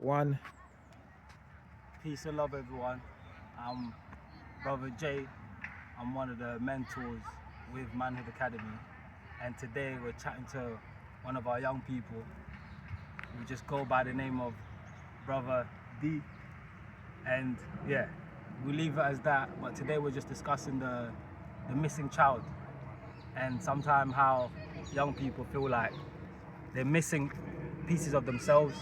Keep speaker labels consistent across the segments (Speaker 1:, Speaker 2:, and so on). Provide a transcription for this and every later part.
Speaker 1: One.
Speaker 2: Peace and love, everyone. I'm Brother Jay. I'm one of the mentors with Manhood Academy, and today we're chatting to one of our young people. We just go by the name of Brother D, and yeah, we leave it as that. But today we're just discussing the missing child, and sometimes how young people feel like they're missing pieces of themselves.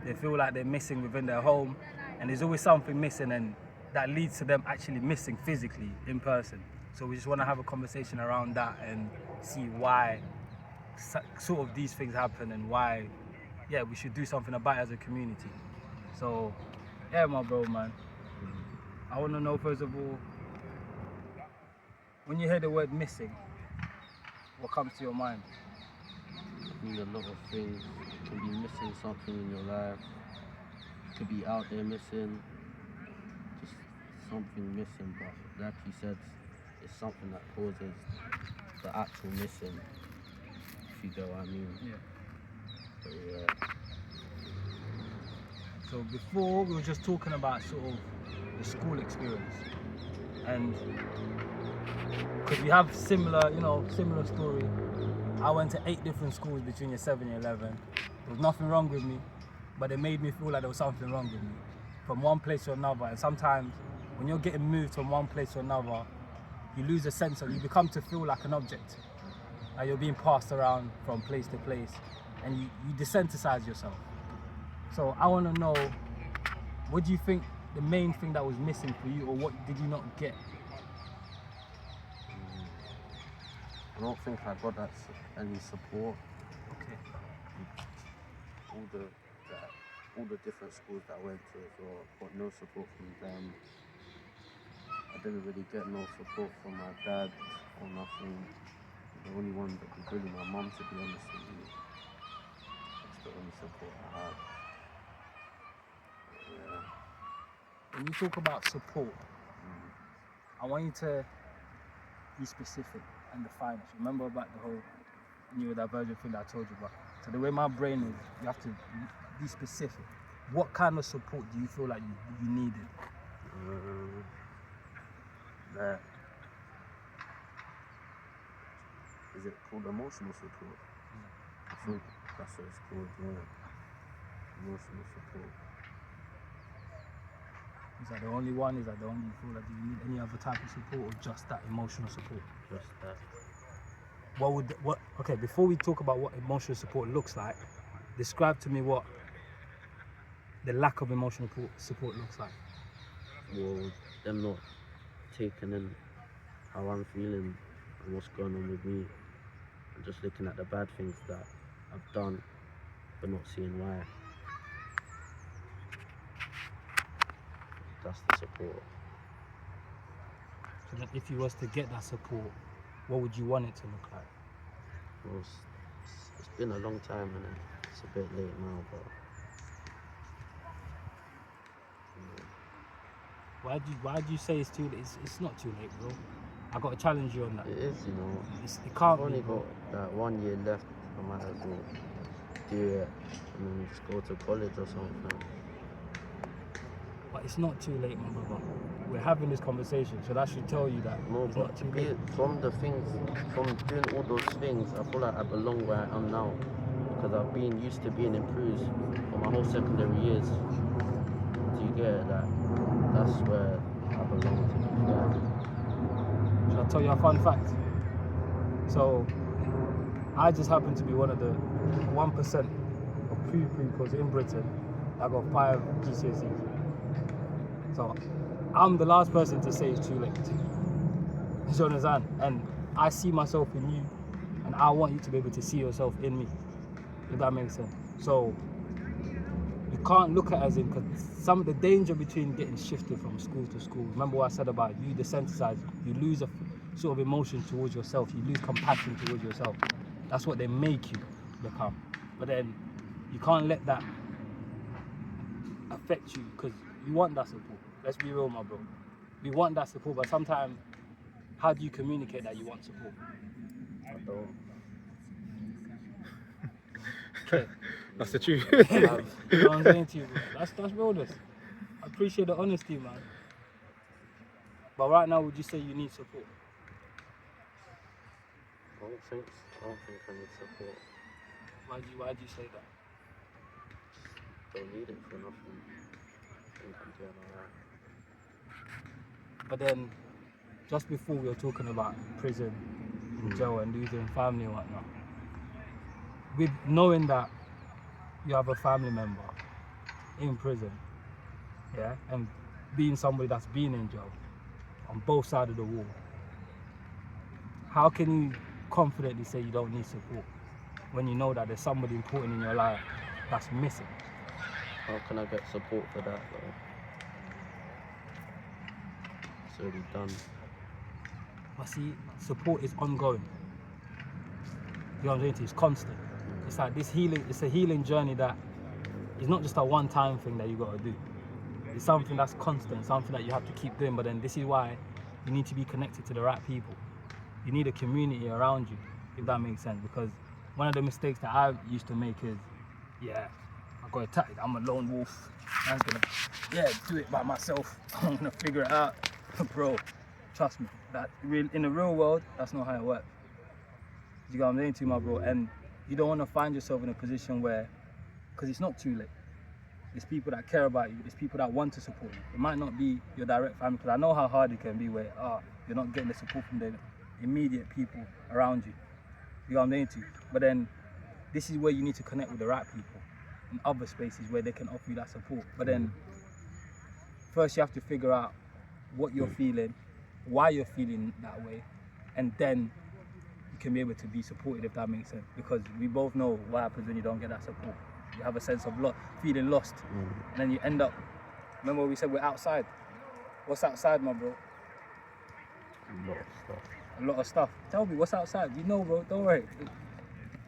Speaker 2: They feel like they're missing within their home, and there's always something missing, and that leads to them actually missing physically in person. So we just want to have a conversation around that and see why sort of these things happen and why, yeah, we should do something about it as a community. So, yeah, my bro, man. I want to know, first of all, when you hear the word missing, what comes to your mind?
Speaker 3: I mean, a lot of things. You can be missing something in your life. You could be out there missing. Just something missing, but like you said, it's something that causes the actual missing, if you get what I mean.
Speaker 2: Yeah.
Speaker 3: So, yeah.
Speaker 2: So before, we were just talking about sort of the school experience, and because we have similar story. I went to 8 different schools between year 7 and 11. There was nothing wrong with me, but it made me feel like there was something wrong with me from one place to another. And sometimes when you're getting moved from one place to another, you lose a sense of, you become to feel like an object. Like you're being passed around from place to place, and you desensitize yourself. So I want to know, what do you think the main thing that was missing for you, or what did you not get?
Speaker 3: I don't think I got any support.
Speaker 2: Okay.
Speaker 3: All the different schools that I went to as well, got no support from them. I didn't really get no support from my dad or nothing. The only one that was really my mum, to be honest with you. That's the only support I had. Yeah.
Speaker 2: When you talk about support, I want you to be specific and define it. Remember about the whole neurodivergent thing that I told you about. So the way my brain is, you have to be specific. What kind of support do you feel like you needed?
Speaker 3: Is it called emotional support? I think that's what it's called, yeah. Emotional support.
Speaker 2: Is that the only one? Is that the only you feel like, do you need any other type of support, or just that emotional support?
Speaker 3: Just that.
Speaker 2: Okay, before we talk about what emotional support looks like, describe to me what the lack of emotional support looks like.
Speaker 3: Well, them not taking in how I'm feeling and what's going on with me, and just looking at the bad things that I've done, but not seeing why. That's the support.
Speaker 2: So that if you was to get that support, what would you want it to look like?
Speaker 3: Well, it's been a long time and it's a bit late now, but
Speaker 2: Why do you say it's too late? It's not too late, bro. I got to challenge you on that.
Speaker 3: it is, you know.
Speaker 2: It can't
Speaker 3: I've only
Speaker 2: be, bro.
Speaker 3: got that 1 year left. I might as well do it and then just go to college or something.
Speaker 2: But it's not too late, my brother. We're having this conversation, so that should tell you that
Speaker 3: No,
Speaker 2: it's
Speaker 3: but
Speaker 2: not too late.
Speaker 3: from doing all those things, I feel like I belong where I am now, because I've been used to being in Peru's for my whole secondary years. Do you get it? That's where I belong, to be fair.
Speaker 2: Shall I tell you a fun fact? So, I just happen to be one of the 1% of pupils in Britain that got 5 GCSEs. So, I'm the last person to say it's too late. You understand? And I see myself in you, and I want you to be able to see yourself in me, if that makes sense. So, you can't look at it as in, because some of the danger between getting shifted from school to school, remember what I said about you desensitize, you lose a sort of emotion towards yourself, you lose compassion towards yourself. That's what they make you become. But then you can't let that affect you, because you want that support. Let's be real, my bro. We want that support, but sometimes, how do you communicate that you want support?
Speaker 3: I don't.
Speaker 2: Okay.
Speaker 1: That's the truth.
Speaker 2: You know what I'm saying to you, bro? That's realness. I appreciate the honesty, man. But right now, would you say you need support?
Speaker 3: I don't think I need support.
Speaker 2: Why do you say that?
Speaker 3: Don't need it for nothing. I think I'm doing alright.
Speaker 2: But then, just before we were talking about prison, and jail, and losing family and whatnot, with knowing that you have a family member in prison, yeah, and being somebody that's been in jail on both sides of the wall, how can you confidently say you don't need support when you know that there's somebody important in your life that's missing?
Speaker 3: How can I get support for that though? It's already done.
Speaker 2: But see, support is ongoing. You know what I'm saying? It's constant. It's like this healing, it's a healing journey that is not just a one-time thing that you got to do. It's something that's constant, something that you have to keep doing. But then this is why you need to be connected to the right people. You need a community around you, if that makes sense. Because one of the mistakes that I used to make is, I got attacked, I'm a lone wolf. I'm gonna, do it by myself. I'm gonna figure it out. Bro, trust me, that in the real world, that's not how it works. You got what I'm saying to you, my bro? And you don't want to find yourself in a position where, because it's not too late. There's people that care about you. There's people that want to support you. It might not be your direct family, because I know how hard it can be where you're not getting the support from the immediate people around you. You know what I'm saying to you? But then this is where you need to connect with the right people in other spaces where they can offer you that support. But then first you have to figure out what you're feeling, why you're feeling that way, and then you can be able to be supported, if that makes sense. Because we both know what happens when you don't get that support. You have a sense of feeling lost, and then you end up. Remember what we said, we're outside. What's outside, my bro?
Speaker 3: A lot of stuff.
Speaker 2: A lot of stuff. Tell me, what's outside? You know, bro. Don't worry.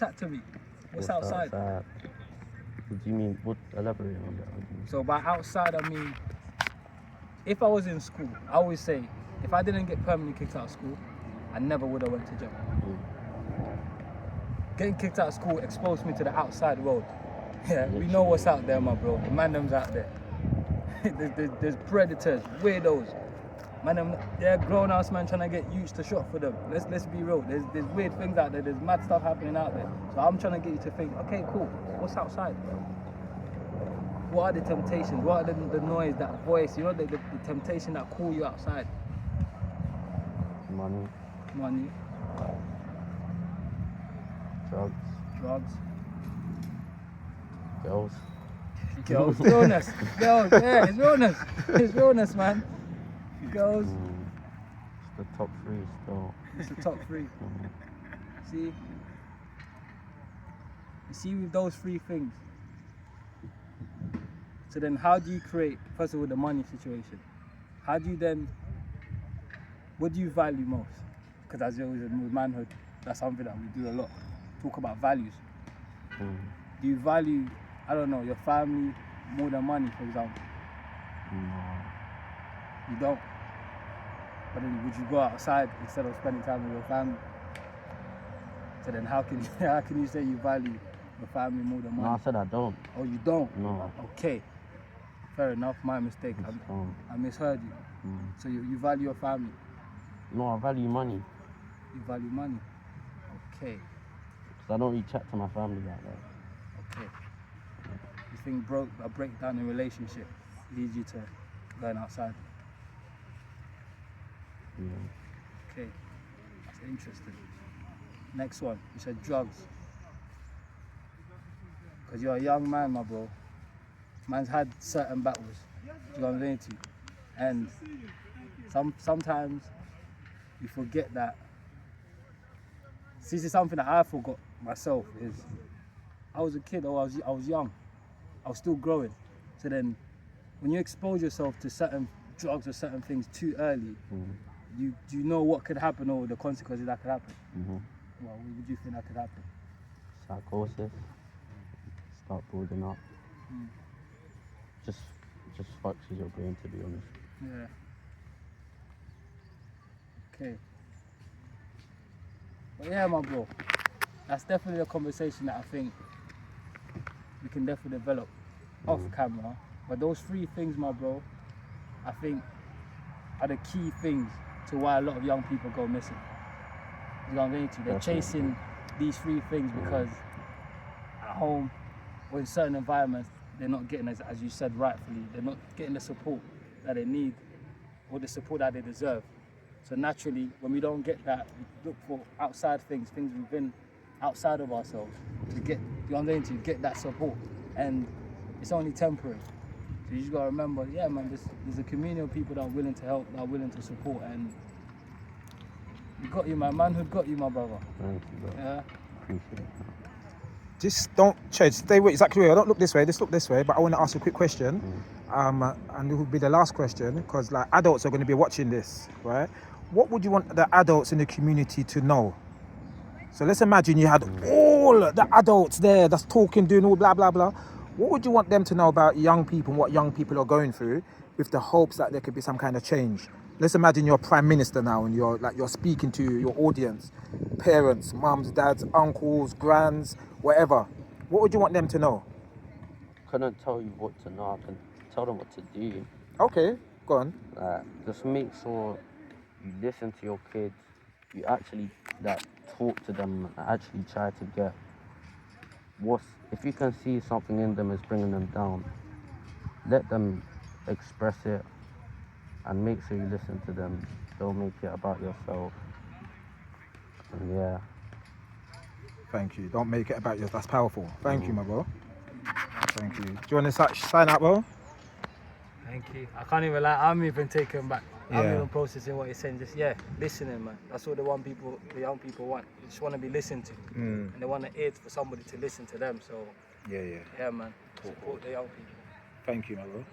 Speaker 2: Chat to me. What's outside?
Speaker 3: What do you mean? What? Elaborate on that.
Speaker 2: So by outside, I mean, if I was in school, I always say, if I didn't get permanently kicked out of school, I never would have went to jail. Getting kicked out of school exposed me to the outside world. Yeah, we know what's out there, my bro. The man-them's out there. there's predators, weirdos. Man, they're grown-ass man trying to get youths to shop for them. Let's be real. There's weird things out there. There's mad stuff happening out there. So I'm trying to get you to think, okay, cool. What's outside? What are the temptations? What are the noise, that voice? You know, the temptation that call you outside.
Speaker 3: Money.
Speaker 2: Drugs.
Speaker 3: Girls.
Speaker 2: Realness. Girls. Yeah, it's realness. It's realness, man. Girls.
Speaker 3: It's the top three still.
Speaker 2: It's the top three. See? You see, with those three things. So then how do you create, first of all, the money situation? How do you then, what do you value most? Because as always with manhood, that's something that we do a lot. Talk about values. Do you value, I don't know, your family more than money, for example?
Speaker 3: No.
Speaker 2: You don't? But then would you go outside instead of spending time with your family? So then how can you say you value your family more than money?
Speaker 3: No, I said I don't.
Speaker 2: Oh, you don't?
Speaker 3: No.
Speaker 2: Okay. Fair enough, my mistake. I misheard you. So you value your family?
Speaker 3: No, I value money.
Speaker 2: You value money? Okay.
Speaker 3: Because I don't really chat to my family like that.
Speaker 2: Okay. You think a breakdown in relationship leads you to going outside?
Speaker 3: Yeah.
Speaker 2: Okay. That's interesting. Next one, you said drugs. Because you're a young man, my bro. Man's had certain battles. Do you know what I'm saying to you? And sometimes you forget that. This is something that I forgot myself. Is I was a kid, or I was young. I was still growing. So then, when you expose yourself to certain drugs or certain things too early, you know what could happen or the consequences that could happen. Well, what would you think that could happen?
Speaker 3: Psychosis. Start building up. Just fucks with your brain, to be honest.
Speaker 2: Yeah. Okay. But yeah, my bro, that's definitely a conversation that I think we can definitely develop off camera. But those three things, my bro, I think are the key things to why a lot of young people go missing. You know what I'm saying to you? They're chasing these three things because at home or in certain environments, they're not getting, as you said rightfully, they're not getting the support that they need or the support that they deserve. So naturally, when we don't get that, we look for outside things within, outside of ourselves to get, you know what I'm saying, to get that support. And it's only temporary. So you just gotta remember, yeah man, there's a community of people that are willing to help, that are willing to support, and you got you, man. Manhood got you, my brother.
Speaker 3: Thank you, bro.
Speaker 2: Yeah.
Speaker 3: Appreciate it.
Speaker 1: Just don't, Ched, stay with exactly where. Don't look this way, just look this way. But I want to ask a quick question, and it will be the last question, because like adults are going to be watching this, right? What would you want the adults in the community to know? So let's imagine you had all the adults there that's talking, doing all blah, blah, blah. What would you want them to know about young people and what young people are going through with the hopes that there could be some kind of change? Let's imagine you're Prime Minister now and you're speaking to your audience, parents, mums, dads, uncles, grands, whatever. What would you want them to know?
Speaker 3: Couldn't tell you what to know. I can tell them what to do.
Speaker 1: Okay, go on.
Speaker 3: Just make sure you listen to your kids. You actually talk to them and actually try to get if you can see something in them is bringing them down, let them express it and make sure you listen to them. Don't make it about yourself. And yeah.
Speaker 1: Thank you. Don't make it about yours. That's powerful. Thank you, my bro. Thank you. Do you want to sign out, bro?
Speaker 2: Thank you. I can't even lie, I'm even taken back. I'm
Speaker 1: Yeah.
Speaker 2: even processing what you're saying. Just listening, man. That's what the young people want. They just want to be listened to, and they want to ear for somebody to listen to them. So
Speaker 1: Yeah.
Speaker 2: yeah, man. Support the young people.
Speaker 1: Thank you, my bro.